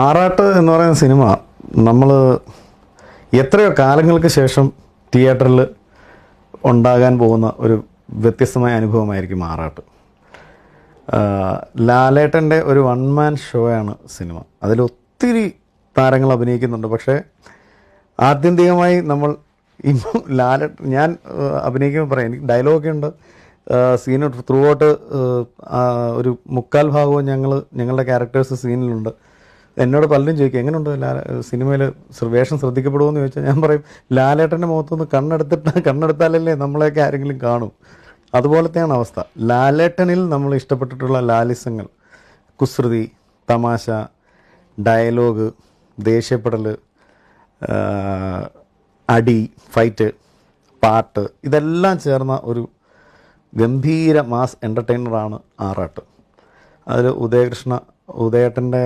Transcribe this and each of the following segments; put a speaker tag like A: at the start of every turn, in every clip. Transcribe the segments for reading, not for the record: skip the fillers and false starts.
A: ആറാട്ട് എന്ന് പറയുന്ന സിനിമ നമ്മൾ എത്രയോ കാലങ്ങൾക്ക് ശേഷം തിയേറ്ററിൽ ഉണ്ടാകാൻ പോകുന്ന ഒരു വ്യത്യസ്തമായ അനുഭവമായിരിക്കും ആറാട്ട്. ലാലേട്ടൻ്റെ ഒരു വൺ മാൻ ഷോയാണ് സിനിമ. അതിലൊത്തിരി താരങ്ങൾ അഭിനയിക്കുന്നുണ്ട്. പക്ഷേ ആത്യന്തികമായി നമ്മൾ ഇന്നും ഞാൻ അഭിനയിക്കുമ്പോൾ പറയാം, എനിക്ക് ഡയലോഗൊക്കെ ഉണ്ട്, സീൻ ത്രൂ ഔട്ട് ഒരു മുക്കാൽ ഭാഗവും ഞങ്ങളുടെ ക്യാരക്ടേഴ്സ് സീനിലുണ്ട്. എന്നോട് പലരും ചോദിക്കും എങ്ങനെയുണ്ട് സിനിമയിൽ വേഷം ശ്രദ്ധിക്കപ്പെടുമോ എന്ന് ചോദിച്ചാൽ ഞാൻ പറയും, ലാലേട്ടൻ്റെ മുഖത്തുനിന്ന് കണ്ണെടുത്താലല്ലേ നമ്മളെയൊക്കെ ആരെങ്കിലും കാണും. അതുപോലത്തെയാണ് അവസ്ഥ. ലാലേട്ടനിൽ നമ്മൾ ഇഷ്ടപ്പെട്ടിട്ടുള്ള ലാലിസങ്ങൾ, കുസൃതി, തമാശ, ഡയലോഗ്, ദേഷ്യപ്പെടൽ, അടി, ഫൈറ്റ്, പാട്ട്, ഇതെല്ലാം ചേർന്ന ഒരു ഗംഭീര മാസ് എൻ്റർടൈനറാണ് ആറാട്ട്. അതിൽ ഉദയേട്ടൻ്റെ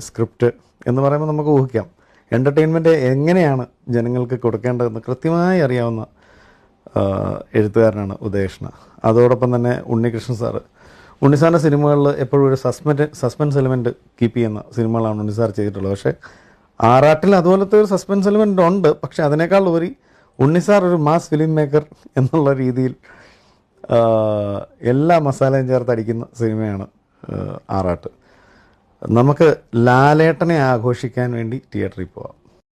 A: സ്ക്രിപ്റ്റ് എന്ന് പറയുമ്പോൾ നമുക്ക് ഊഹിക്കാം എൻ്റർടൈൻമെൻറ്റ് എങ്ങനെയാണ് ജനങ്ങൾക്ക് കൊടുക്കേണ്ടതെന്ന് കൃത്യമായി അറിയാവുന്ന എഴുത്തുകാരനാണ് ഉദയകൃഷ്ണ. അതോടൊപ്പം തന്നെ ഉണ്ണിസാറിൻ്റെ സിനിമകളിൽ എപ്പോഴും ഒരു സസ്പെൻസ് എലിമെൻറ്റ് കീപ്പ് ചെയ്യുന്ന സിനിമകളാണ് ഉണ്ണിസാർ ചെയ്തിട്ടുള്ളത്. പക്ഷേ ആറാട്ടിൽ അതുപോലത്തെ ഒരു സസ്പെൻസ് എലിമെൻ്റ് ഉണ്ട്. പക്ഷേ അതിനേക്കാൾ ഉപരി ഉണ്ണിസാർ ഒരു മാസ് ഫിലിം മേക്കർ എന്നുള്ള രീതിയിൽ എല്ലാ മസാലയും ചേർത്തടിക്കുന്ന സിനിമയാണ് ആറാട്ട്. നമുക്ക് ലാലേട്ടനെ ആഘോഷിക്കാൻ വേണ്ടി തിയേറ്ററിൽ പോവാം.